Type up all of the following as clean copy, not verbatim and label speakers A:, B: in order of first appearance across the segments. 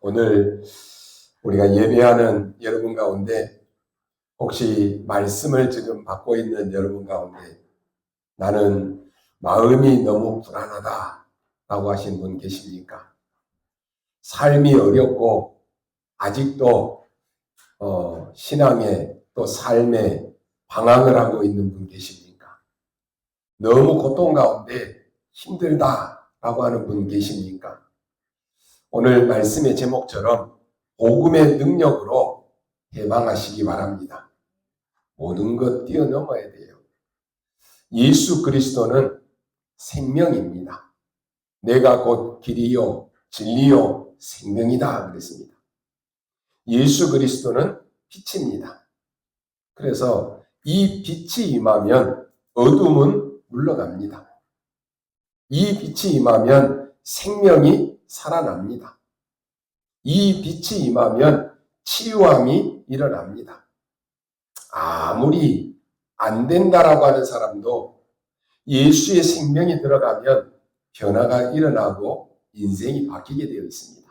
A: 오늘 우리가 예배하는 여러분 가운데 혹시 말씀을 지금 받고 있는 여러분 가운데 나는 마음이 너무 불안하다라고 하신 분 계십니까? 삶이 어렵고 아직도 신앙의 또 삶의 방황을 하고 있는 분 계십니까? 너무 고통 가운데 힘들다라고 하는 분 계십니까? 오늘 말씀의 제목처럼 복음의 능력으로 해방하시기 바랍니다. 모든 것 뛰어넘어야 돼요. 예수 그리스도는 생명입니다. 내가 곧 길이요 진리요 생명이다 그랬습니다. 예수 그리스도는 빛입니다. 그래서 이 빛이 임하면 어둠은 물러갑니다. 이 빛이 임하면 생명이 살아납니다. 이 빛이 임하면 치유함이 일어납니다. 아무리 안 된다라고 하는 사람도 예수의 생명이 들어가면 변화가 일어나고 인생이 바뀌게 되어 있습니다.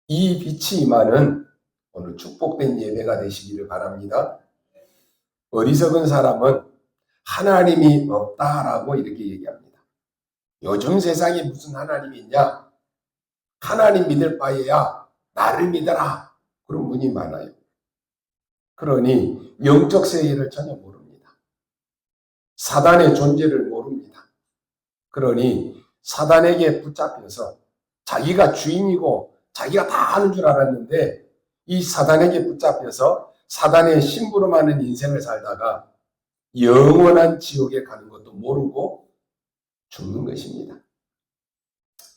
A: 이 빛이 임하는 오늘 축복된 예배가 되시기를 바랍니다. 어리석은 사람은 하나님이 없다라고 이렇게 얘기합니다. 요즘 세상에 무슨 하나님이 있냐? 하나님 믿을 바에야 나를 믿어라. 그런 분이 많아요. 그러니 영적 세계를 전혀 모릅니다. 사단의 존재를 모릅니다. 그러니 사단에게 붙잡혀서 자기가 주인이고 자기가 다 아는 줄 알았는데 이 사단에게 붙잡혀서 사단의 심부름하는 인생을 살다가 영원한 지옥에 가는 것도 모르고 죽는 것입니다.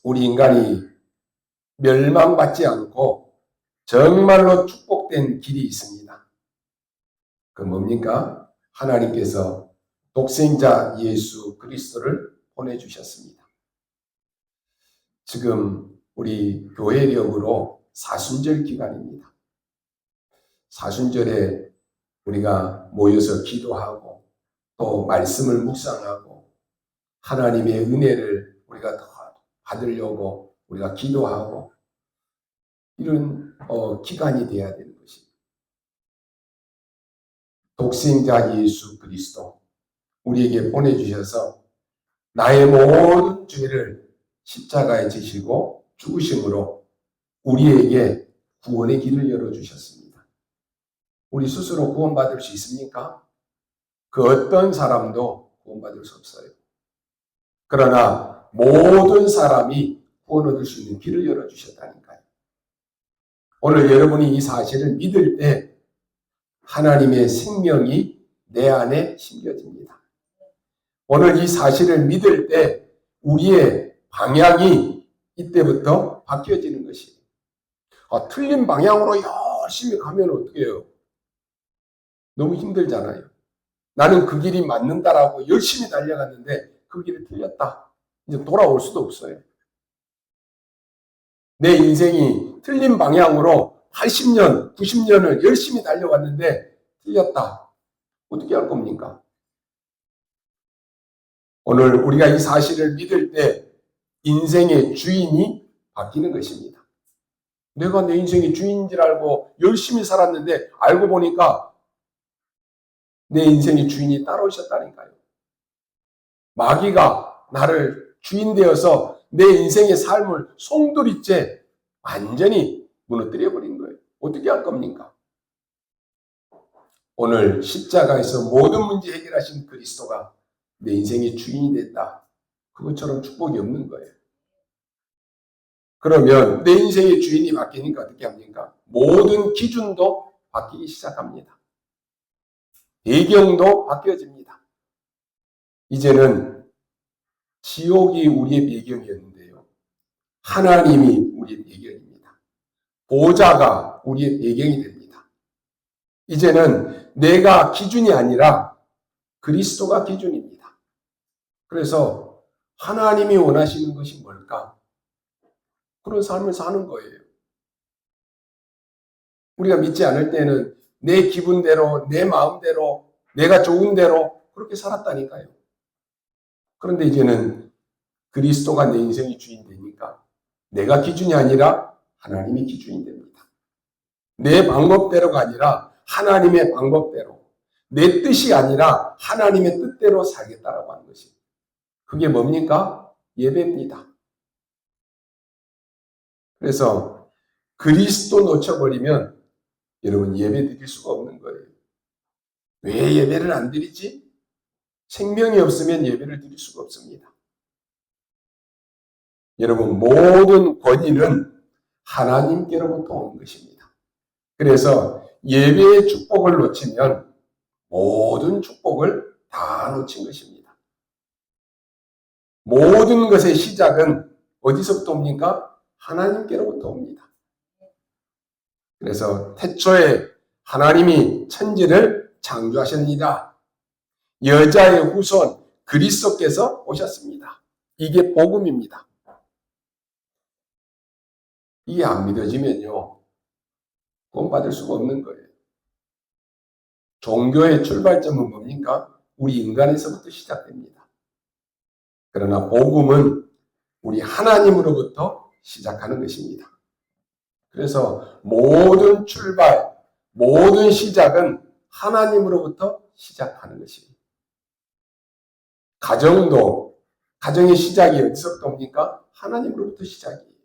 A: 우리 인간이 멸망받지 않고 정말로 축복된 길이 있습니다. 그 뭡니까? 하나님께서 독생자 예수 그리스도를 보내주셨습니다. 지금 우리 교회력으로 사순절 기간입니다. 사순절에 우리가 모여서 기도하고 또 말씀을 묵상하고 하나님의 은혜를 우리가 더 받으려고 우리가 기도하고 이런 기간이 돼야 되는 것입니다. 독생자 예수 그리스도 우리에게 보내주셔서 나의 모든 죄를 십자가에 지시고 죽으심으로 우리에게 구원의 길을 열어주셨습니다. 우리 스스로 구원받을 수 있습니까? 그 어떤 사람도 구원받을 수 없어요. 그러나 모든 사람이 구원 얻을 수 있는 길을 열어주셨다니까요. 오늘 여러분이 이 사실을 믿을 때 하나님의 생명이 내 안에 심겨집니다. 오늘 이 사실을 믿을 때 우리의 방향이 이때부터 바뀌어지는 것이에요. 틀린 방향으로 열심히 가면 어떻게 해요? 너무 힘들잖아요. 나는 그 길이 맞는다라고 열심히 달려갔는데 그 길이 틀렸다. 이제 돌아올 수도 없어요. 내 인생이 틀린 방향으로 80년, 90년을 열심히 달려갔는데 틀렸다. 어떻게 할 겁니까? 오늘 우리가 이 사실을 믿을 때 인생의 주인이 바뀌는 것입니다. 내가 내 인생의 주인인 줄 알고 열심히 살았는데 알고 보니까 내 인생의 주인이 따라오셨다니까요. 마귀가 나를 주인 되어서 내 인생의 삶을 송두리째 완전히 무너뜨려 버린 거예요. 어떻게 할 겁니까? 오늘 십자가에서 모든 문제 해결하신 그리스도가 내 인생의 주인이 됐다. 그것처럼 축복이 없는 거예요. 그러면 내 인생의 주인이 바뀌니까 어떻게 합니까? 모든 기준도 바뀌기 시작합니다. 배경도 바뀌어집니다. 이제는 지옥이 우리의 배경이었는데요. 하나님이 우리의 배경입니다. 보좌가 우리의 배경이 됩니다. 이제는 내가 기준이 아니라 그리스도가 기준입니다. 그래서 하나님이 원하시는 것이 뭘까? 그런 삶을 사는 거예요. 우리가 믿지 않을 때는 내 기분대로, 내 마음대로, 내가 좋은 대로 그렇게 살았다니까요. 그런데 이제는 그리스도가 내 인생의 주인 되니까 내가 기준이 아니라 하나님이 기준이 됩니다. 내 방법대로가 아니라 하나님의 방법대로, 내 뜻이 아니라 하나님의 뜻대로 살겠다라고 하는 것이, 그게 뭡니까? 예배입니다. 그래서 그리스도 놓쳐버리면 여러분 예배 드릴 수가 없는 거예요. 왜 예배를 안 드리지? 생명이 없으면 예배를 드릴 수가 없습니다. 여러분, 모든 권위는 하나님께로부터 오는 것입니다. 그래서 예배의 축복을 놓치면 모든 축복을 다 놓친 것입니다. 모든 것의 시작은 어디서부터 옵니까? 하나님께로부터 옵니다. 그래서 태초에 하나님이 천지를 창조하셨습니다. 여자의 후손 그리스도께서 오셨습니다. 이게 복음입니다. 이게 안 믿어지면요, 구원받을 수가 없는 거예요. 종교의 출발점은 뭡니까? 우리 인간에서부터 시작됩니다. 그러나 복음은 우리 하나님으로부터 시작하는 것입니다. 그래서 모든 출발, 모든 시작은 하나님으로부터 시작하는 것입니다. 가정도, 가정의 시작이 어디서부터 옵니까? 하나님으로부터 시작이에요.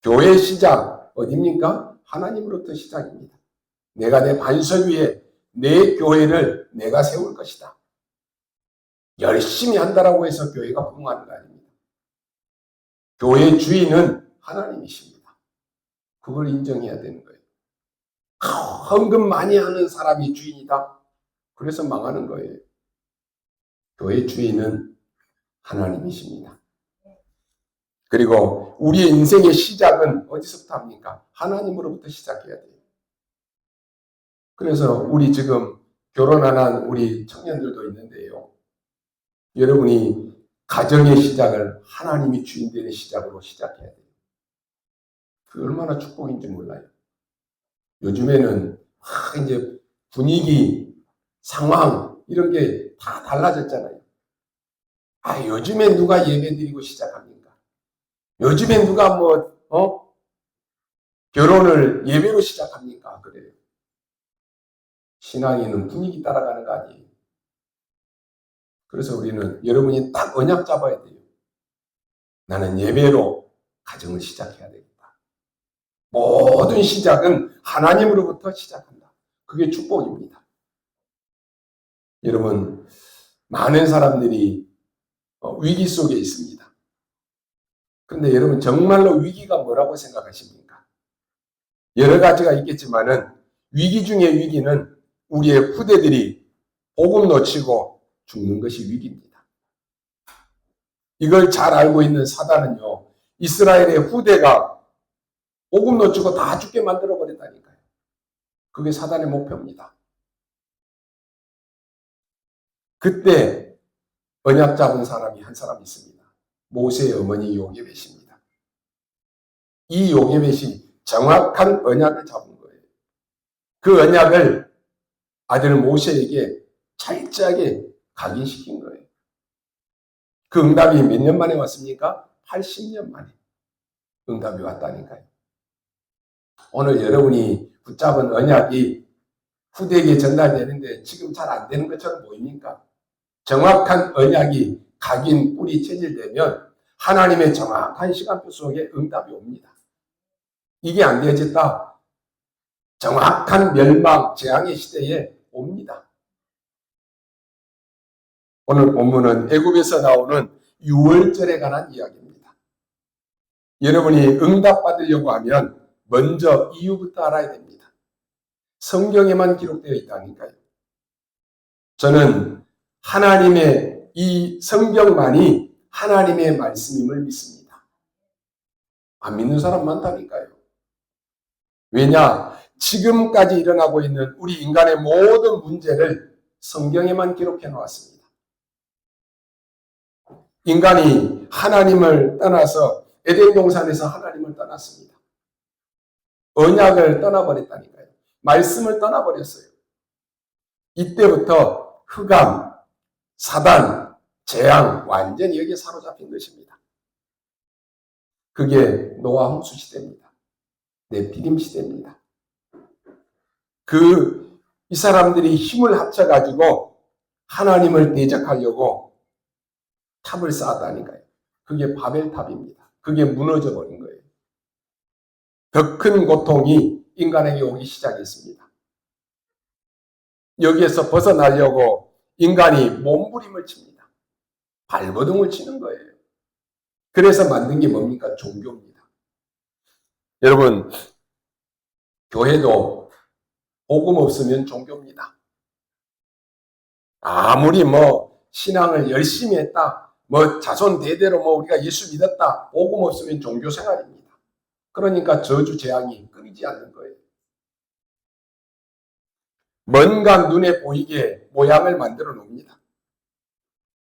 A: 교회 시작, 어디입니까? 하나님으로부터 시작입니다. 내가 내 반석 위에 내 교회를 내가 세울 것이다. 열심히 한다라고 해서 교회가 부흥하는 거 아닙니다. 교회 주인은 하나님이십니다. 그걸 인정해야 되는 거예요. 헌금 많이 하는 사람이 주인이다. 그래서 망하는 거예요. 교회 주인은 하나님이십니다. 그리고 우리의 인생의 시작은 어디서부터 합니까? 하나님으로부터 시작해야 돼요. 그래서 우리 지금 결혼 안 한 우리 청년들도 있는데요. 여러분이 가정의 시작을 하나님이 주인 되는 시작으로 시작해야 돼요. 그게 얼마나 축복인지 몰라요. 요즘에는 이제 분위기, 상황 이런 게 다 달라졌잖아요. 요즘에 누가 예배 드리고 시작합니까? 요즘에 누가 결혼을 예배로 시작합니까? 그래요. 신앙인은 분위기 따라가는 거 아니에요. 그래서 우리는 여러분이 딱 언약 잡아야 돼요. 나는 예배로 가정을 시작해야 되겠다. 모든 시작은 하나님으로부터 시작한다. 그게 축복입니다. 여러분, 많은 사람들이 위기 속에 있습니다. 그런데 여러분 정말로 위기가 뭐라고 생각하십니까? 여러 가지가 있겠지만은 위기 중의 위기는 우리의 후대들이 복음 놓치고 죽는 것이 위기입니다. 이걸 잘 알고 있는 사단은요, 이스라엘의 후대가 복음 놓치고 다 죽게 만들어 버렸다니까요. 그게 사단의 목표입니다. 그때 언약 잡은 사람이 한 사람 있습니다. 모세의 어머니 요게벳입니다. 이 요게벳이 정확한 언약을 잡은 거예요. 그 언약을 아들 모세에게 철저하게 각인시킨 거예요. 그 응답이 몇 년 만에 왔습니까? 80년 만에 응답이 왔다니까요. 오늘 여러분이 붙잡은 언약이 후대에게 전달되는데 지금 잘 안 되는 것처럼 보입니까? 정확한 언약이 각인 뿌리 체질되면 하나님의 정확한 시간표 속에 응답이 옵니다. 이게 안 되어졌다. 정확한 멸망, 재앙의 시대에 옵니다. 오늘 본문은 애굽에서 나오는 유월절에 관한 이야기입니다. 여러분이 응답받으려고 하면 먼저 이유부터 알아야 됩니다. 성경에만 기록되어 있다니까요. 저는 하나님의 이 성경만이 하나님의 말씀임을 믿습니다. 안 믿는 사람 많다니까요. 왜냐? 지금까지 일어나고 있는 우리 인간의 모든 문제를 성경에만 기록해 놓았습니다. 인간이 하나님을 떠나서 에덴 동산에서 하나님을 떠났습니다. 언약을 떠나버렸다니까요. 말씀을 떠나버렸어요. 이때부터 흑암, 사단, 재앙 완전히 여기에 사로잡힌 것입니다. 그게 노아 홍수 시대입니다. 네피림 시대입니다. 이 사람들이 힘을 합쳐가지고 하나님을 대적하려고 탑을 쌓았다니까요. 그게 바벨탑입니다. 그게 무너져 버린 거예요. 더 큰 고통이 인간에게 오기 시작했습니다. 여기에서 벗어나려고 인간이 몸부림을 칩니다. 발버둥을 치는 거예요. 그래서 만든 게 뭡니까? 종교입니다. 여러분, 교회도 복음 없으면 종교입니다. 아무리 신앙을 열심히 했다, 자손 대대로 우리가 예수 믿었다, 복음 없으면 종교 생활입니다. 그러니까 저주 재앙이 끊이지 않는 거예요. 뭔가 눈에 보이게 모양을 만들어 놓습니다.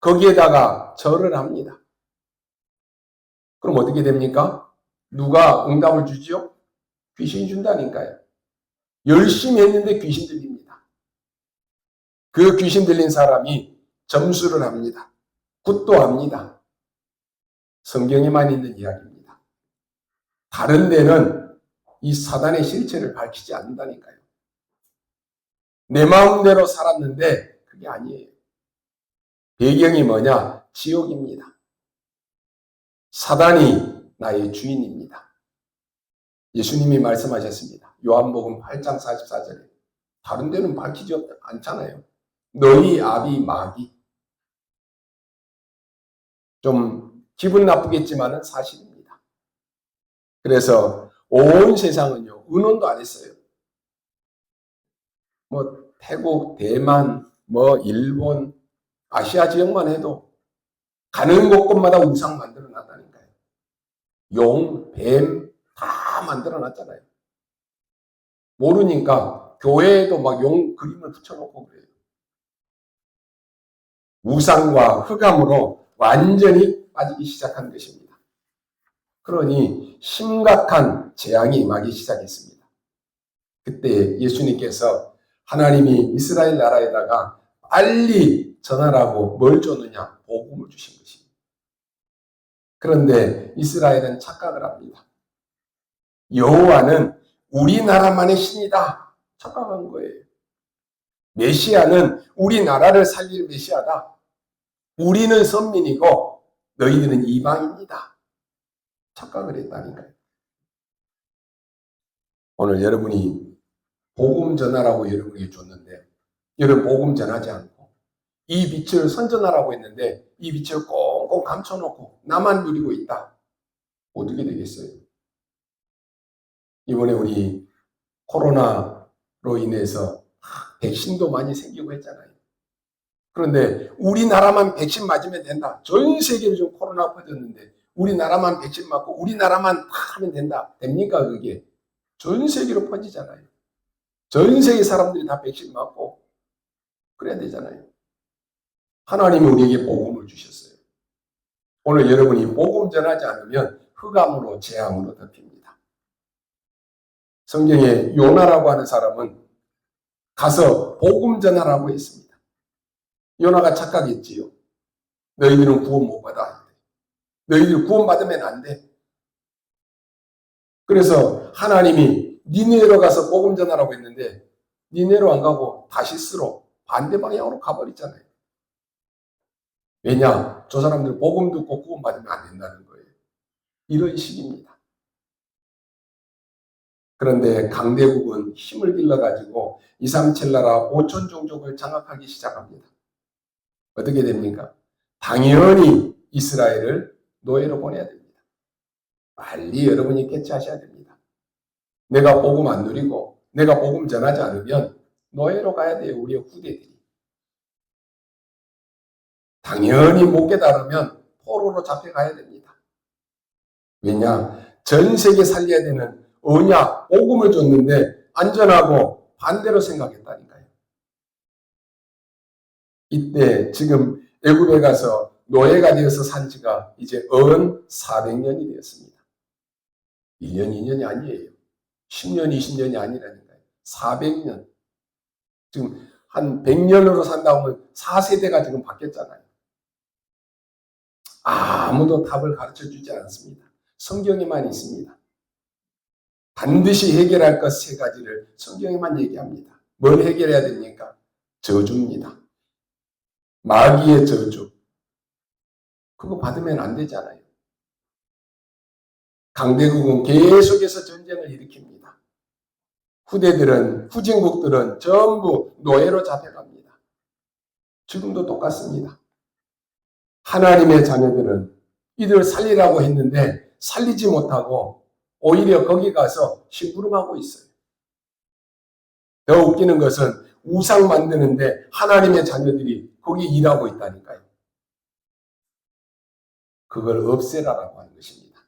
A: 거기에다가 절을 합니다. 그럼 어떻게 됩니까? 누가 응답을 주지요? 귀신이 준다니까요. 열심히 했는데 귀신 들립니다. 그 귀신 들린 사람이 점수를 합니다. 굿도 합니다. 성경에만 있는 이야기입니다. 다른 데는 이 사단의 실체를 밝히지 않는다니까요. 내 마음대로 살았는데 그게 아니에요. 배경이 뭐냐? 지옥입니다. 사단이 나의 주인입니다. 예수님이 말씀하셨습니다. 요한복음 8장 44절에. 다른 데는 밝히지 않잖아요. 너희 아비 마귀. 좀 기분 나쁘겠지만은 사실입니다. 그래서 온 세상은요, 의논도 안 했어요. 태국, 대만, 일본, 아시아 지역만 해도 가는 곳곳마다 우상 만들어 놨다니까요. 용, 뱀 다 만들어 놨잖아요. 모르니까 교회에도 용 그림을 붙여놓고 그래요. 우상과 흑암으로 완전히 빠지기 시작한 것입니다. 그러니 심각한 재앙이 임하기 시작했습니다. 그때 예수님께서 하나님이 이스라엘 나라에다가 빨리 전하라고 뭘 줬느냐? 복음을 주신 것입니다. 그런데 이스라엘은 착각을 합니다. 여호와는 우리나라만의 신이다. 착각한 거예요. 메시아는 우리나라를 살릴 메시아다. 우리는 선민이고 너희들은 이방입니다. 착각을 했다니까요. 오늘 여러분이 복음 전하라고 여러분에게 줬는데 여러분 복음 전하지 않고 이 빛을 선전하라고 했는데 이 빛을 꽁꽁 감춰놓고 나만 누리고 있다. 어떻게 되겠어요? 이번에 우리 코로나로 인해서 백신도 많이 생기고 했잖아요. 그런데 우리나라만 백신 맞으면 된다. 전 세계로 지금 코로나 퍼졌는데 우리나라만 백신 맞고 우리나라만 하면 된다. 됩니까 그게? 전 세계로 퍼지잖아요. 전 세계 사람들이 다 백신 맞고 그래야 되잖아요. 하나님이 우리에게 복음을 주셨어요. 오늘 여러분이 복음 전하지 않으면 흑암으로 재앙으로 덮입니다. 성경에 요나라고 하는 사람은 가서 복음 전하라고 했습니다. 요나가 착각했지요. 너희들은 구원 못 받아. 너희들 구원 받으면 안 돼. 그래서 하나님이 니네로 가서 복음 전하라고 했는데 니네로 안 가고 다시스로 반대 방향으로 가버렸잖아요. 왜냐? 저 사람들 복음 듣고 구원 받으면 안 된다는 거예요. 이런 식입니다. 그런데 강대국은 힘을 빌려가지고 237 나라 5천 종족을 장악하기 시작합니다. 어떻게 됩니까? 당연히 이스라엘을 노예로 보내야 됩니다. 빨리 여러분이 캐치하셔야 됩니다. 내가 복음 안 누리고 내가 복음 전하지 않으면 노예로 가야 돼요. 우리의 후대들이. 당연히 못 깨달으면 포로로 잡혀가야 됩니다. 왜냐? 전 세계 살려야 되는 언약, 복음을 줬는데 안전하고 반대로 생각했다니까요. 이때 지금 애굽에 가서 노예가 되어서 산 지가 이제 400년이 되었습니다. 1년, 2년이 아니에요. 10년, 20년이 아니라니까요. 400년. 지금 한 100년으로 산다고 하면 4세대가 지금 바뀌었잖아요. 아무도 답을 가르쳐 주지 않습니다. 성경에만 있습니다. 반드시 해결할 것 세 가지를 성경에만 얘기합니다. 뭘 해결해야 됩니까? 저주입니다. 마귀의 저주. 그거 받으면 안 되잖아요. 강대국은 계속해서 전쟁을 일으킵니다. 후진국들은 전부 노예로 잡혀갑니다. 지금도 똑같습니다. 하나님의 자녀들은 이들 살리라고 했는데 살리지 못하고 오히려 거기 가서 심부름하고 있어요. 더 웃기는 것은 우상 만드는데 하나님의 자녀들이 거기 일하고 있다니까요. 그걸 없애라라고 하는 것입니다.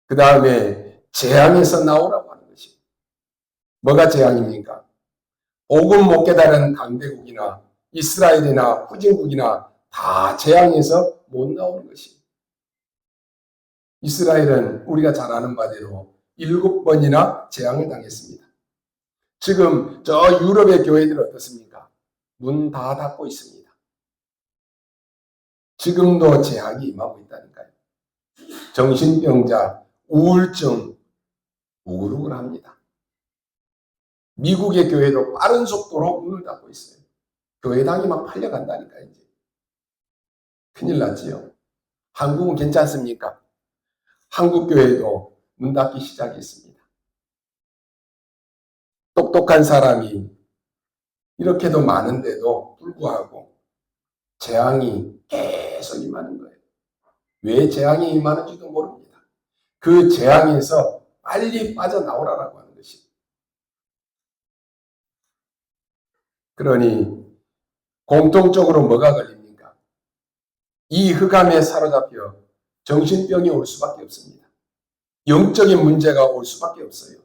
A: 그 다음에 재앙에서 나오라고 하는 것입니다. 뭐가 재앙입니까? 복음 못 깨달은 강대국이나 이스라엘이나 후진국이나 다 재앙에서 못 나오는 것입니다. 이스라엘은 우리가 잘 아는 바대로 7번이나 재앙을 당했습니다. 지금 저 유럽의 교회들 어떻습니까? 문 다 닫고 있습니다. 지금도 재앙이 임하고 있다니까요. 정신병자, 우울증, 우글우글합니다. 미국의 교회도 빠른 속도로 문을 닫고 있어요. 교회당이 막 팔려간다니까 이제. 큰일 났지요. 한국은 괜찮습니까? 한국 교회도 문 닫기 시작했습니다. 똑똑한 사람이 이렇게도 많은데도 불구하고 재앙이 계속 임하는 거예요. 왜 재앙이 임하는지도 모릅니다. 그 재앙에서 빨리 빠져나오라고 하는 것입니다. 그러니 공통적으로 뭐가 걸립니까? 이 흑암에 사로잡혀 정신병이 올 수밖에 없습니다. 영적인 문제가 올 수밖에 없어요.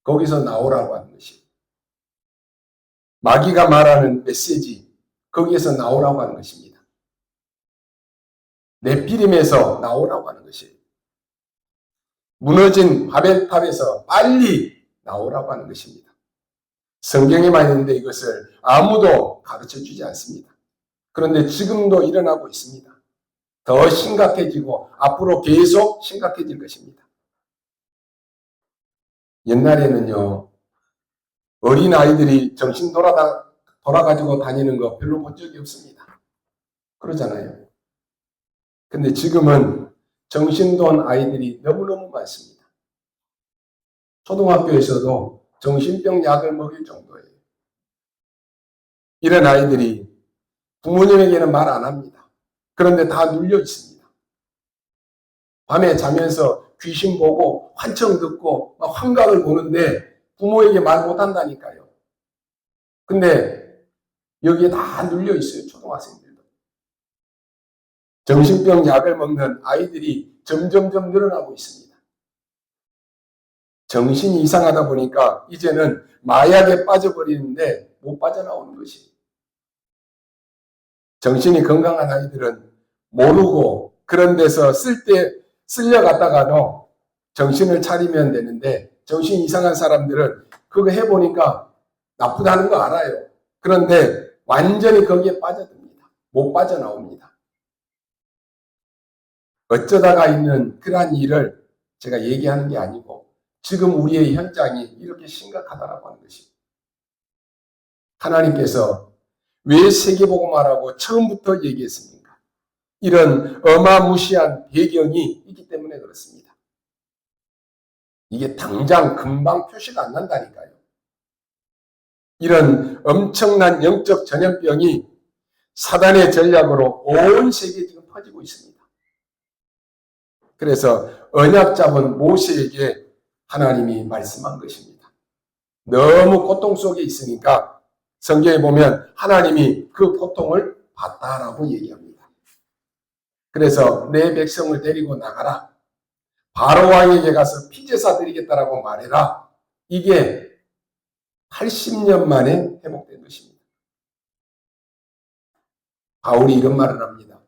A: 거기서 나오라고 하는 것입니다. 마귀가 말하는 메시지, 거기에서 나오라고 하는 것입니다. 네피림에서 나오라고 하는 것입니다. 무너진 바벨탑에서 빨리 나오라고 하는 것입니다. 성경에만 있는데 이것을 아무도 가르쳐 주지 않습니다. 그런데 지금도 일어나고 있습니다. 더 심각해지고 앞으로 계속 심각해질 것입니다. 옛날에는요, 어린아이들이 정신 돌아가지고 다니는 거 별로 본 적이 없습니다. 그러잖아요. 근데 지금은 정신돈 아이들이 너무너무 많습니다. 초등학교에서도 정신병 약을 먹일 정도예요. 이런 아이들이 부모님에게는 말 안 합니다. 그런데 다 눌려 있습니다. 밤에 자면서 귀신 보고 환청 듣고 막 환각을 보는데 부모에게 말 못한다니까요. 근데 여기에 다 눌려 있어요. 초등학생들도. 정신병 약을 먹는 아이들이 점점점 늘어나고 있습니다. 정신이 이상하다 보니까 이제는 마약에 빠져버리는데 못 빠져나오는 것이. 정신이 건강한 아이들은 모르고 그런 데서 쓸려갔다가도 정신을 차리면 되는데 정신 이상한 사람들은 그거 해보니까 나쁘다는 거 알아요. 그런데 완전히 거기에 빠져듭니다. 못 빠져나옵니다. 어쩌다가 있는 그러한 일을 제가 얘기하는 게 아니고 지금 우리의 현장이 이렇게 심각하다라고 하는 것입니다. 하나님께서 왜 세계복음화라고 처음부터 얘기했습니까? 이런 어마무시한 배경이 있기 때문에 그렇습니다. 이게 당장 금방 표시가 안 난다니까요. 이런 엄청난 영적 전염병이 사단의 전략으로 온 세계에 지금 퍼지고 있습니다. 그래서 언약 잡은 모세에게 하나님이 말씀한 것입니다. 너무 고통 속에 있으니까 성경에 보면 하나님이 그 고통을 봤다라고 얘기합니다. 그래서 내 백성을 데리고 나가라. 바로 왕에게 가서 피제사 드리겠다라고 말해라. 이게 80년 만에 회복된 것입니다. 바울이 이런 말을 합니다.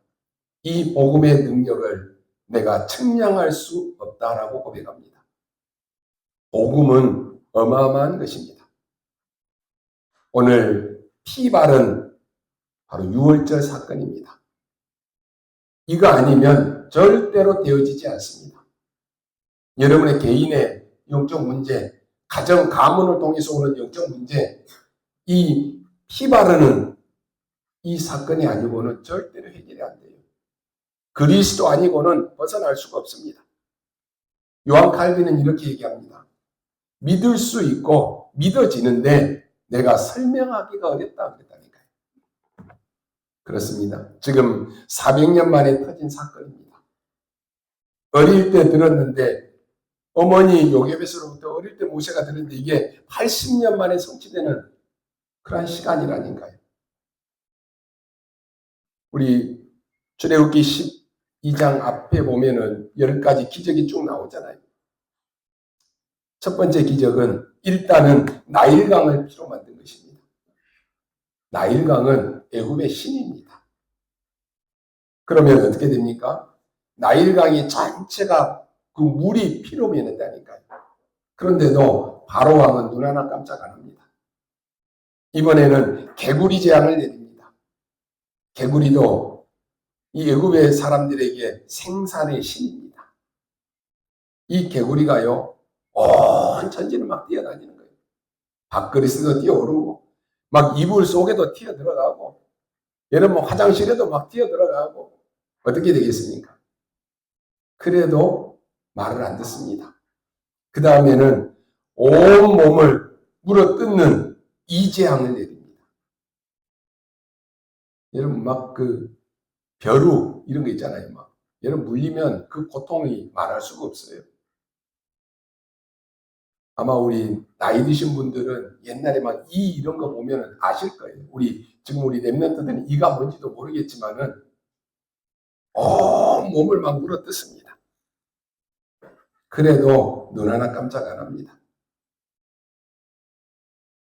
A: 이 복음의 능력을 내가 측량할 수 없다라고 고백합니다. 복음은 어마어마한 것입니다. 오늘 피발은 바로 유월절 사건입니다. 이거 아니면 절대로 되어지지 않습니다. 여러분의 개인의 영적 문제, 가정, 가문을 통해서 오는 영적 문제, 이 피 바르는 이 사건이 아니고는 절대로 해결이 안 돼요. 그리스도 아니고는 벗어날 수가 없습니다. 요한 칼빈은 이렇게 얘기합니다. 믿을 수 있고 믿어지는데 내가 설명하기가 어렵다 그랬다니까요. 그렇습니다. 지금 400년 만에 터진 사건입니다. 어릴 때 들었는데 어머니 요게벳으로부터 어릴 때 모세가 들었는데 이게 80년 만에 성취되는 그런 시간이라니까요. 우리 출애굽기 12장 앞에 보면은 10가지 기적이 쭉 나오잖아요. 첫 번째 기적은 일단은 나일강을 피로 만든 것입니다. 나일강은 애굽의 신입니다. 그러면 어떻게 됩니까? 나일강이 전체가 그 물이 피로 변했다니까요. 그런데도 바로 왕은 눈 하나 깜짝 안 합니다. 이번에는 개구리 재앙을 내립니다. 개구리도 이 애굽의 사람들에게 생산의 신입니다. 이 개구리가요, 온 천지를 막 뛰어다니는 거예요. 밥그릇에도 뛰어오르고, 막 이불 속에도 튀어 들어가고, 여러분 화장실에도 막 뛰어 들어가고, 어떻게 되겠습니까? 그래도 말을 안 듣습니다. 그 다음에는 온 몸을 물어뜯는 이재앙을 내립니다. 여러분 막 그 벼루 이런 거 있잖아요. 막 여러분 물리면 그 고통이 말할 수가 없어요. 아마 우리 나이 드신 분들은 옛날에 막 이 이런 거 보면 아실 거예요. 지금 우리 랩런트들은 이가 뭔지도 모르겠지만은 온 몸을 막 물어뜯습니다. 그래도 눈 하나 깜짝 안 합니다.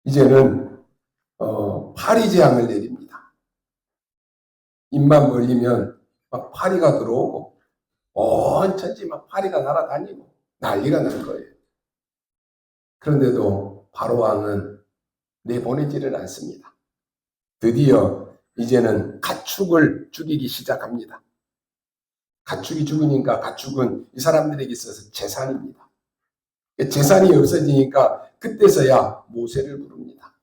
A: 이제는 파리 재앙을 내립니다. 입만 벌리면 막 파리가 들어오고 온 천지 막 파리가 날아다니고 난리가 날 거예요. 그런데도 바로 왕은 내보내지를 않습니다. 드디어 이제는 가축을 죽이기 시작합니다. 가축이 죽으니까 가축은 이 사람들에게 있어서 재산입니다. 재산이 없어지니까 그때서야 모세를 부릅니다.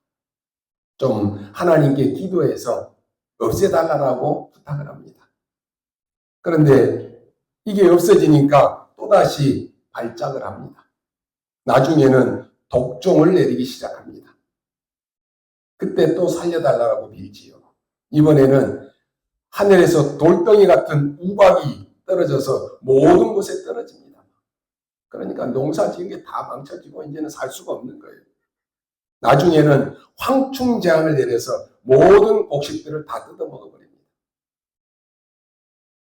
A: 좀 하나님께 기도해서 없애달라고 부탁을 합니다. 그런데 이게 없어지니까 또다시 발작을 합니다. 나중에는 독종을 내리기 시작합니다. 그때 또 살려달라고 빌지요. 이번에는 하늘에서 돌덩이 같은 우박이 떨어져서 모든 곳에 떨어집니다. 그러니까 농사 지은 게 다 망쳐지고 이제는 살 수가 없는 거예요. 나중에는 황충재앙을 내려서 모든 곡식들을 다 뜯어먹어버립니다.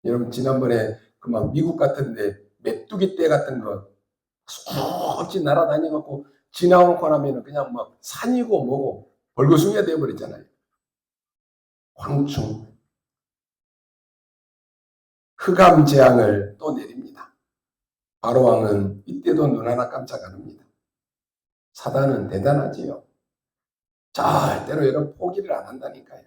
A: 여러분 지난번에 그 막 미국 같은데 메뚜기 떼 같은 거 수없이 날아다니고 지나오고 나면 그냥 막 산이고 뭐고 벌거숭이가 되어버렸잖아요. 황충. 흑암 재앙을 또 내립니다. 바로 왕은 이때도 눈 하나 깜짝 안 합니다. 사단은 대단하지요. 절대로 여러분 포기를 안 한다니까요.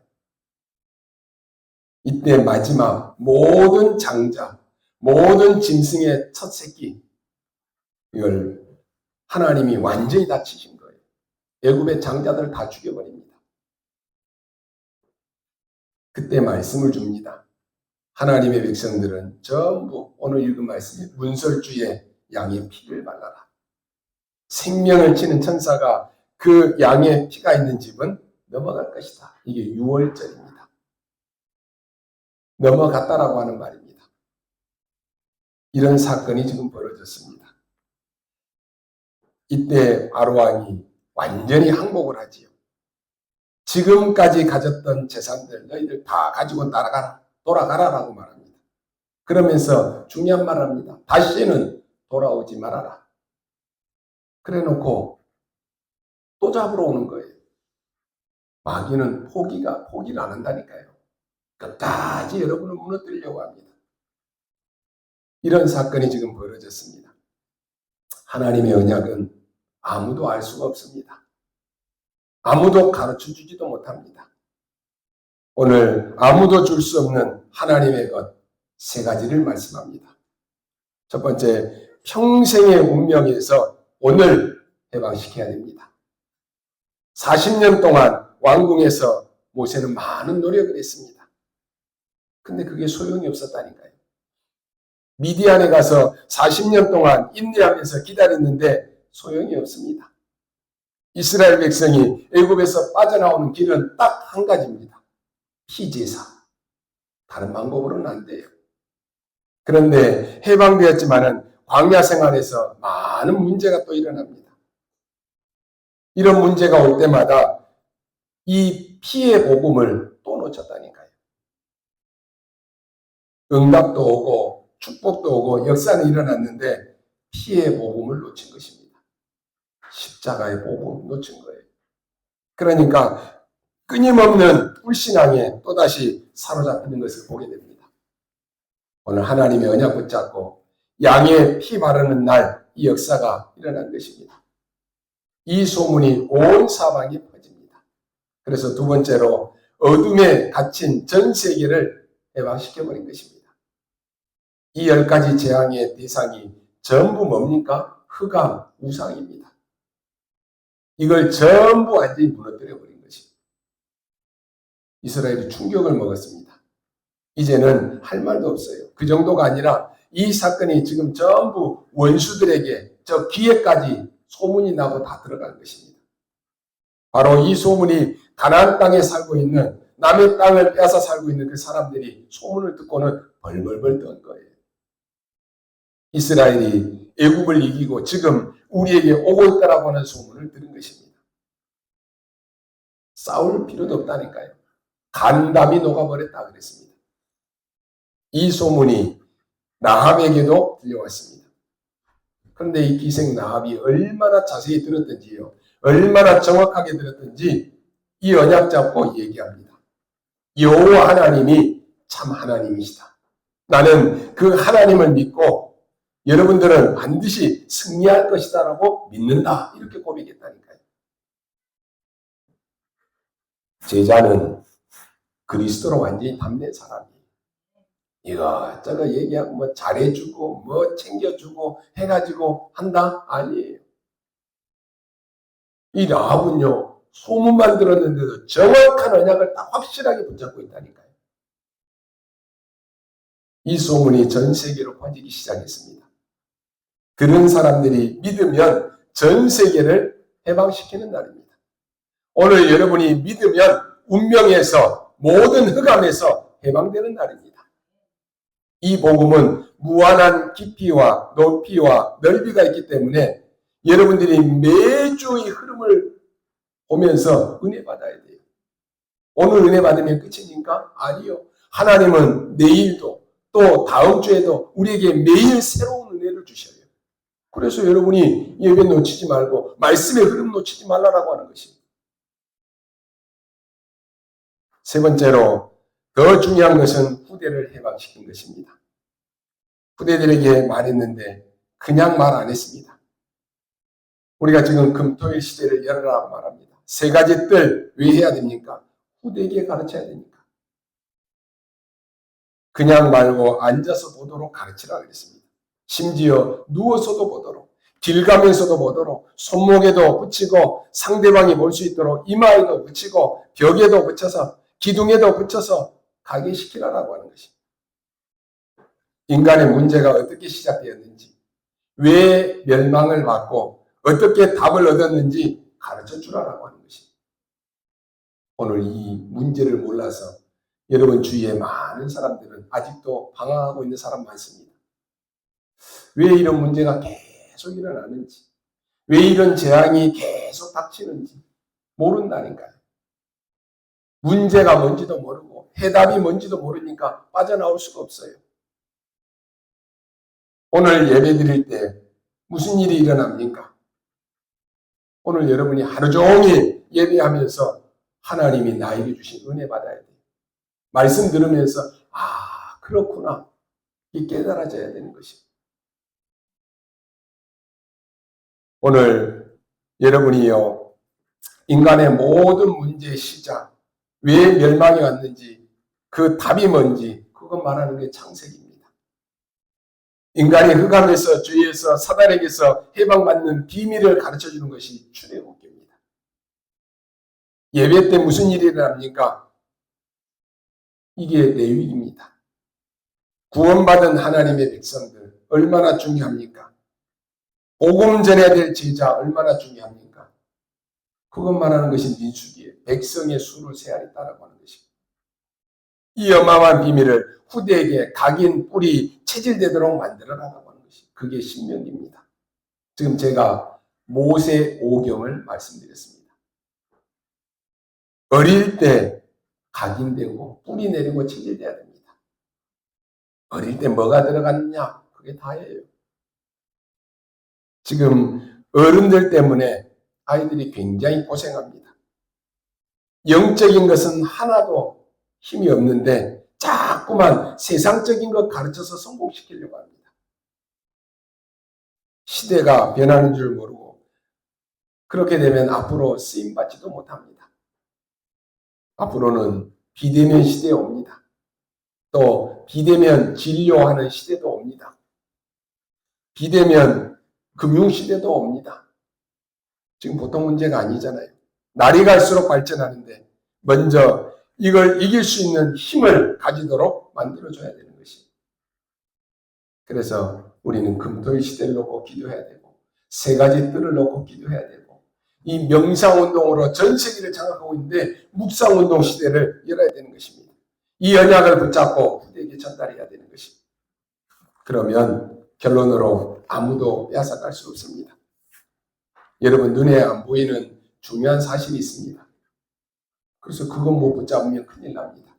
A: 이때 마지막 모든 장자, 모든 짐승의 첫 새끼 이걸 하나님이 완전히 다 치신 거예요. 애굽의 장자들 다 죽여버립니다. 그때 말씀을 줍니다. 하나님의 백성들은 전부 오늘 읽은 말씀에 문설주에 양의 피를 발라라. 생명을 치는 천사가 그 양의 피가 있는 집은 넘어갈 것이다. 이게 6월절입니다. 넘어갔다라고 하는 말입니다. 이런 사건이 지금 벌어졌습니다. 이때 아로왕이 완전히 항복을 하지요. 지금까지 가졌던 재산들 너희들 다 가지고 돌아가라라고 말합니다. 그러면서 중요한 말을 합니다. 다시는 돌아오지 말아라. 그래 놓고 또 잡으러 오는 거예요. 마귀는 포기를 안 한다니까요. 끝까지 여러분을 무너뜨리려고 합니다. 이런 사건이 지금 벌어졌습니다. 하나님의 언약은 아무도 알 수가 없습니다. 아무도 가르쳐주지도 못합니다. 오늘 아무도 줄 수 없는 하나님의 것, 세 가지를 말씀합니다. 첫 번째, 평생의 운명에서 오늘 해방시켜야 됩니다. 40년 동안 왕궁에서 모세는 많은 노력을 했습니다. 근데 그게 소용이 없었다니까요. 미디안에 가서 40년 동안 인내하면서 기다렸는데 소용이 없습니다. 이스라엘 백성이 애굽에서 빠져나오는 길은 딱 한 가지입니다. 피제사. 다른 방법으로는 안 돼요. 그런데 해방되었지만은 광야 생활에서 많은 문제가 또 일어납니다. 이런 문제가 올 때마다 이 피의 복음을 또 놓쳤다니까요. 응답도 오고 축복도 오고 역사는 일어났는데 피의 복음을 놓친 것입니다. 십자가의 복음 놓친 거예요. 그러니까 끊임없는 불신앙에 또다시 사로잡히는 것을 보게 됩니다. 오늘 하나님의 언약 붙잡고 양의 피 바르는 날 이 역사가 일어난 것입니다. 이 소문이 온 사방에 퍼집니다. 그래서 두 번째로 어둠에 갇힌 전 세계를 해방시켜버린 것입니다. 이 10가지 재앙의 대상이 전부 뭡니까? 흑암, 우상입니다. 이걸 전부 완전히 무너뜨려버린 것입니다. 이스라엘이 충격을 먹었습니다. 이제는 할 말도 없어요. 그 정도가 아니라 이 사건이 지금 전부 원수들에게 저 귀에까지 소문이 나고 다 들어간 것입니다. 바로 이 소문이 가나안 땅에 살고 있는 남의 땅을 빼앗아 살고 있는 그 사람들이 소문을 듣고는 벌벌벌 떤 거예요. 이스라엘이 애굽을 이기고 지금 우리에게 오고 있다라고 하는 소문을 들은 것입니다. 싸울 필요도 없다니까요. 간담이 녹아버렸다 그랬습니다. 이 소문이 나합에게도 들려왔습니다. 그런데 이 기생 나합이 얼마나 자세히 들었던지요. 얼마나 정확하게 들었던지 이 언약 잡고 얘기합니다. 여호와 하나님이 참 하나님이시다. 나는 그 하나님을 믿고 여러분들은 반드시 승리할 것이다라고 믿는다. 이렇게 고백했다니까요. 제자는 그리스도로 완전히 담는 사람이에요. 이것저것 얘기하고 뭐 잘해주고 뭐 챙겨주고 해가지고 한다? 아니에요. 이 라합은요 소문만 들었는데도 정확한 언약을 딱 확실하게 붙잡고 있다니까요. 이 소문이 전 세계로 퍼지기 시작했습니다. 그런 사람들이 믿으면 전 세계를 해방시키는 날입니다. 오늘 여러분이 믿으면 운명에서 모든 흑암에서 해방되는 날입니다. 이 복음은 무한한 깊이와 높이와 넓이가 있기 때문에 여러분들이 매주 이 흐름을 보면서 은혜 받아야 돼요. 오늘 은혜 받으면 끝입니까? 아니요. 하나님은 내일도 또 다음 주에도 우리에게 매일 새로운 은혜를 주셔요. 그래서 여러분이 예배 놓치지 말고 말씀의 흐름 놓치지 말라라고 하는 것입니다. 세 번째로 더 중요한 것은 후대를 해방시킨 것입니다. 후대들에게 말했는데 그냥 말 안 했습니다. 우리가 지금 금토일 시대를 열어라고 말합니다. 세 가지 뜰 왜 해야 됩니까? 후대에게 가르쳐야 됩니까? 그냥 말고 앉아서 보도록 가르치라 그랬습니다. 심지어 누워서도 보도록, 길 가면서도 보도록, 손목에도 붙이고 상대방이 볼 수 있도록 이마에도 붙이고 벽에도 붙여서 기둥에도 붙여서 가게 시키라라고 하는 것입니다. 인간의 문제가 어떻게 시작되었는지, 왜 멸망을 받고 어떻게 답을 얻었는지 가르쳐 주라라고 하는 것입니다. 오늘 이 문제를 몰라서 여러분 주위에 많은 사람들은 아직도 방황하고 있는 사람 많습니다. 왜 이런 문제가 계속 일어나는지, 왜 이런 재앙이 계속 닥치는지 모른다니까요. 문제가 뭔지도 모르고 해답이 뭔지도 모르니까 빠져나올 수가 없어요. 오늘 예배 드릴 때 무슨 일이 일어납니까? 오늘 여러분이 하루 종일 예배하면서 하나님이 나에게 주신 은혜 받아야 돼요. 말씀 들으면서 아 그렇구나 이 깨달아져야 되는 것입니다. 오늘 여러분이요 인간의 모든 문제의 시작 왜 멸망이 왔는지 그 답이 뭔지 그것 말하는 게 창세기입니다. 인간이 흑암에서 죄에서 사단에게서 해방받는 비밀을 가르쳐주는 것이 출애굽기입니다. 예배 때 무슨 일이 일어납니까? 이게 레위기입니다. 구원받은 하나님의 백성들 얼마나 중요합니까? 복음 전해야 될 제자 얼마나 중요합니까? 그것 말하는 것이 민수기예요. 백성의 수를 세하리다라고 하는 것입니다. 이 어마어마한 비밀을 후대에게 각인, 뿌리, 체질되도록 만들어라라고 하는 것이 그게 신명기입니다. 지금 제가 모세 오경을 말씀드렸습니다. 어릴 때 각인되고 뿌리 내리고 체질돼야 됩니다. 어릴 때 뭐가 들어갔느냐? 그게 다예요. 지금 어른들 때문에 아이들이 굉장히 고생합니다. 영적인 것은 하나도 힘이 없는데 자꾸만 세상적인 것 가르쳐서 성공시키려고 합니다. 시대가 변하는 줄 모르고 그렇게 되면 앞으로 쓰임받지도 못합니다. 앞으로는 비대면 시대에 옵니다. 또 비대면 진료하는 시대도 옵니다. 비대면 금융시대도 옵니다. 지금 보통 문제가 아니잖아요. 날이 갈수록 발전하는데 먼저 이걸 이길 수 있는 힘을 가지도록 만들어줘야 되는 것이. 그래서 우리는 금토일 시대를 놓고 기도해야 되고 세 가지 뜰을 놓고 기도해야 되고 이 명상운동으로 전 세계를 장악하고 있는데 묵상운동 시대를 열어야 되는 것입니다. 이 언약을 붙잡고 후대에게 전달해야 되는 것입니다. 그러면 결론으로 아무도 빼앗아갈 수 없습니다. 여러분 눈에 안 보이는 중요한 사실이 있습니다. 그래서 그거 못 붙잡으면 큰일 납니다.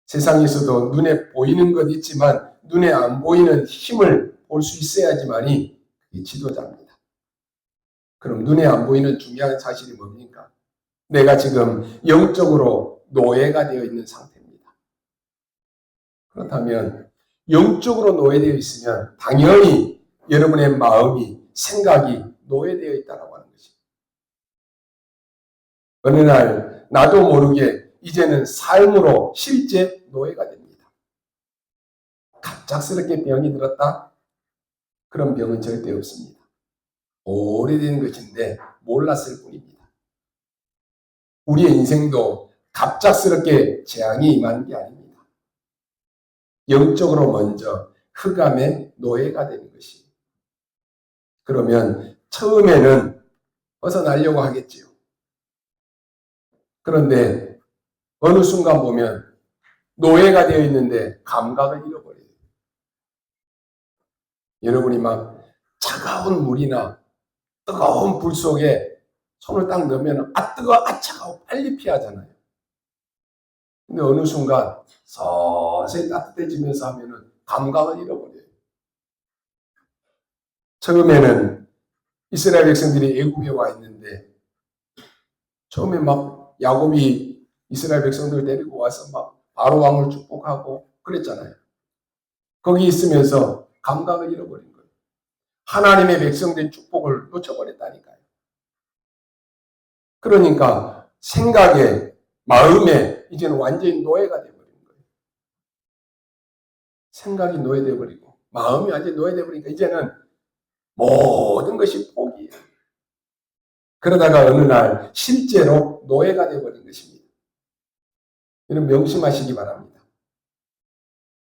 A: 세상에서도 눈에 보이는 것 있지만 눈에 안 보이는 힘을 볼 수 있어야지만이 그게 지도자입니다. 그럼 눈에 안 보이는 중요한 사실이 뭡니까? 내가 지금 영적으로 노예가 되어 있는 상태입니다. 그렇다면 영적으로 노예되어 있으면 당연히 여러분의 마음이 생각이 노예되어 있다고 하는 것입니다. 어느 날 나도 모르게 이제는 삶으로 실제 노예가 됩니다. 갑작스럽게 병이 들었다? 그런 병은 절대 없습니다. 오래된 것인데 몰랐을 뿐입니다. 우리의 인생도 갑작스럽게 재앙이 임하는 게 아닙니다. 영적으로 먼저 흑암의 노예가 되는 것이. 그러면 처음에는 벗어나려고 하겠지요. 그런데 어느 순간 보면 노예가 되어 있는데 감각을 잃어버려요. 여러분이 막 차가운 물이나 뜨거운 불 속에 손을 딱 넣으면 아 뜨거워, 아 차가워 빨리 피하잖아요. 근데 어느 순간 서서히 따뜻해지면서 하면은 감각을 잃어버려요. 처음에는 이스라엘 백성들이 애굽에 와 있는데 처음에 막 야곱이 이스라엘 백성들을 데리고 와서 막 바로 왕을 축복하고 그랬잖아요. 거기 있으면서 감각을 잃어버린 거예요. 하나님의 백성된 축복을 놓쳐버렸다니까요. 그러니까 생각에, 마음에 이제는 완전히 노예가 되어버린 거예요. 생각이 노예되어버리고 마음이 완전히 노예되어버리니까 이제는 모든 것이 포기예요. 그러다가 어느 날 실제로 노예가 되어버린 것입니다. 이런 명심하시기 바랍니다.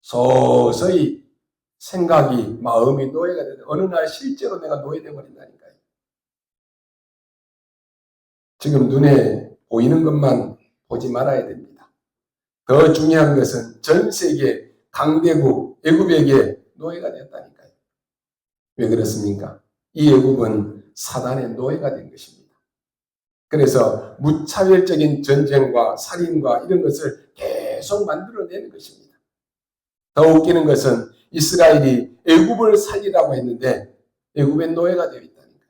A: 서서히 생각이, 마음이 노예가 되다 어느 날 실제로 내가 노예되어 버린다니까요. 지금 눈에 보이는 것만 보지 말아야 됩니다. 더 중요한 것은 전 세계 강대국 애굽에게 노예가 되었다니까요. 왜 그렇습니까? 이 애굽은 사단의 노예가 된 것입니다. 그래서 무차별적인 전쟁과 살인과 이런 것을 계속 만들어내는 것입니다. 더 웃기는 것은 이스라엘이 애굽을 살리라고 했는데 애굽의 노예가 되어 있다니까요.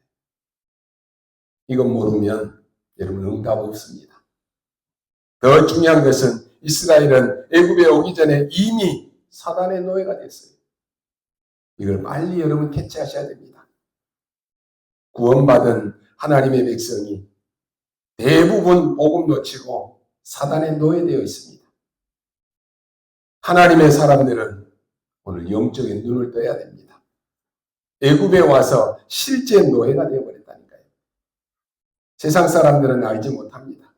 A: 이건 모르면 여러분 응답 없습니다. 더 중요한 것은 이스라엘은 애굽에 오기 전에 이미 사단의 노예가 됐어요. 이걸 빨리 여러분 캐치하셔야 됩니다. 구원받은 하나님의 백성이 대부분 복음 놓치고 사단의 노예되어 있습니다. 하나님의 사람들은 오늘 영적인 눈을 떠야 됩니다. 애굽에 와서 실제 노예가 되어버렸다니까요. 세상 사람들은 알지 못합니다.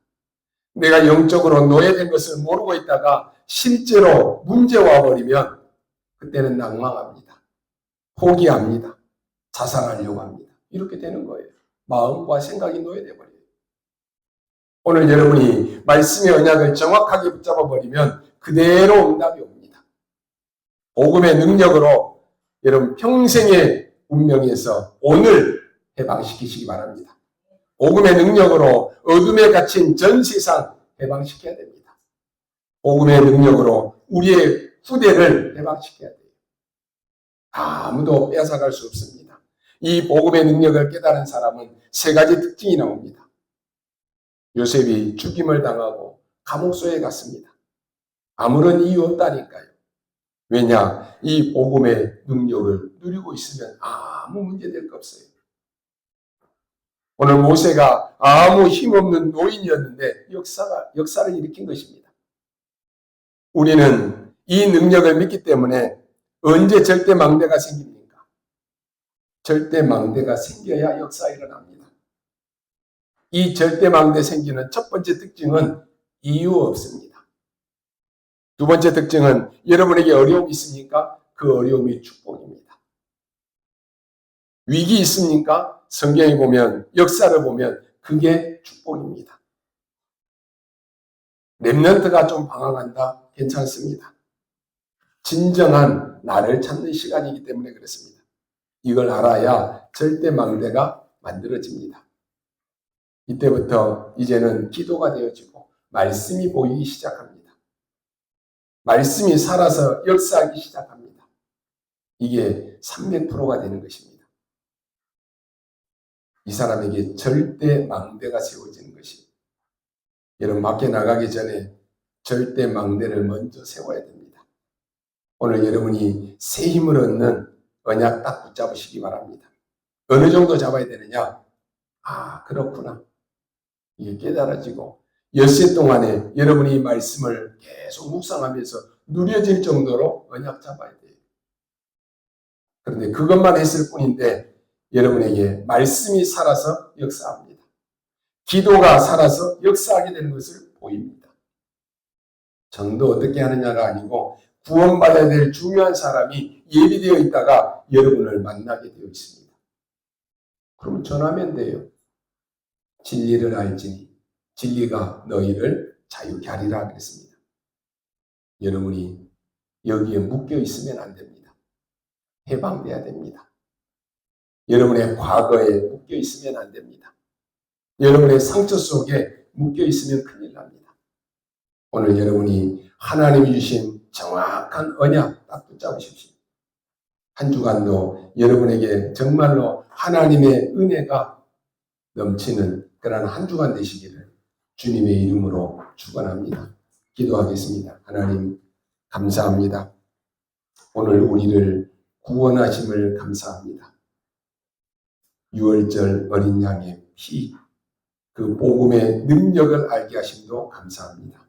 A: 내가 영적으로 노예된 것을 모르고 있다가 실제로 문제 와버리면 그때는 낭망합니다. 포기합니다. 자살하려고 합니다. 이렇게 되는 거예요. 마음과 생각이 노예되어버려요. 오늘 여러분이 말씀의 언약을 정확하게 붙잡아 버리면 그대로 응답이 옵니다. 복음의 능력으로 여러분 평생의 운명에서 오늘 해방시키시기 바랍니다. 복음의 능력으로 어둠에 갇힌 전 세상 해방시켜야 됩니다. 복음의 능력으로 우리의 후대를 해방시켜야 돼요. 아무도 빼앗아갈 수 없습니다. 이 복음의 능력을 깨달은 사람은 세 가지 특징이 나옵니다. 요셉이 죽임을 당하고 감옥소에 갔습니다. 아무런 이유 없다니까요. 왜냐? 이 복음의 능력을 누리고 있으면 아무 문제될 거 없어요. 오늘 모세가 아무 힘없는 노인이었는데 역사를 일으킨 것입니다. 우리는 이 능력을 믿기 때문에 언제 절대망대가 생깁니까? 절대망대가 생겨야 역사가 일어납니다. 이 절대망대 생기는 첫 번째 특징은 이유 없습니다. 두 번째 특징은 여러분에게 어려움이 있습니까? 그 어려움이 축복입니다. 위기 있습니까? 성경에 보면, 역사를 보면 그게 축복입니다. 렘넌트가 좀 방황한다? 괜찮습니다. 진정한 나를 찾는 시간이기 때문에 그렇습니다. 이걸 알아야 절대망대가 만들어집니다. 이때부터 이제는 기도가 되어지고 말씀이 보이기 시작합니다. 말씀이 살아서 역사하기 시작합니다. 이게 300%가 되는 것입니다. 이 사람에게 절대 망대가 세워지는 것입니다. 여러분 밖에 나가기 전에 절대 망대를 먼저 세워야 됩니다. 오늘 여러분이 새 힘을 얻는 언약 딱 붙잡으시기 바랍니다. 어느 정도 잡아야 되느냐? 그렇구나. 이게 깨달아지고 엿새 동안에 여러분이 이 말씀을 계속 묵상하면서 누려질 정도로 언약 잡아야 돼요. 그런데 그것만 했을 뿐인데 여러분에게 말씀이 살아서 역사합니다. 기도가 살아서 역사하게 되는 것을 보입니다. 전도 어떻게 하느냐가 아니고 구원받아야 될 중요한 사람이 예비되어 있다가 여러분을 만나게 되어 있습니다. 그럼 전하면 돼요. 진리를 알지니 진리가 너희를 자유케 하리라 그랬습니다. 여러분이 여기에 묶여 있으면 안 됩니다. 해방돼야 됩니다. 여러분의 과거에 묶여 있으면 안 됩니다. 여러분의 상처 속에 묶여 있으면 큰일 납니다. 오늘 여러분이 하나님이 주신 정확한 언약 딱 붙잡으십시오. 한 주간도 여러분에게 정말로 하나님의 은혜가 넘치는 그런 한 주간 되시기를 주님의 이름으로 축원합니다. 기도하겠습니다. 하나님 감사합니다. 오늘 우리를 구원하심을 감사합니다. 유월절 어린 양의 피, 그 복음의 능력을 알게 하심도 감사합니다.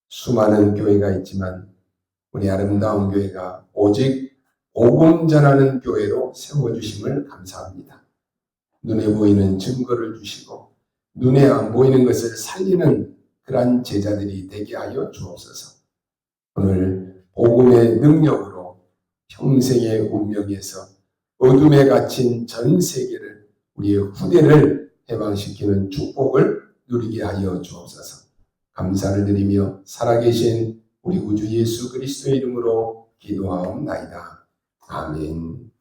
A: 수많은 교회가 있지만 우리 아름다운 교회가 오직 복음 전하는 교회로 세워주심을 감사합니다. 눈에 보이는 증거를 주시고 눈에 안 보이는 것을 살리는 그러한 제자들이 되게 하여 주옵소서. 오늘 복음의 능력으로 평생의 운명에서 어둠에 갇힌 전 세계를 우리의 후대를 해방시키는 축복을 누리게 하여 주옵소서. 감사를 드리며 살아계신 우리 구주 예수 그리스도의 이름으로 기도하옵나이다. 아멘.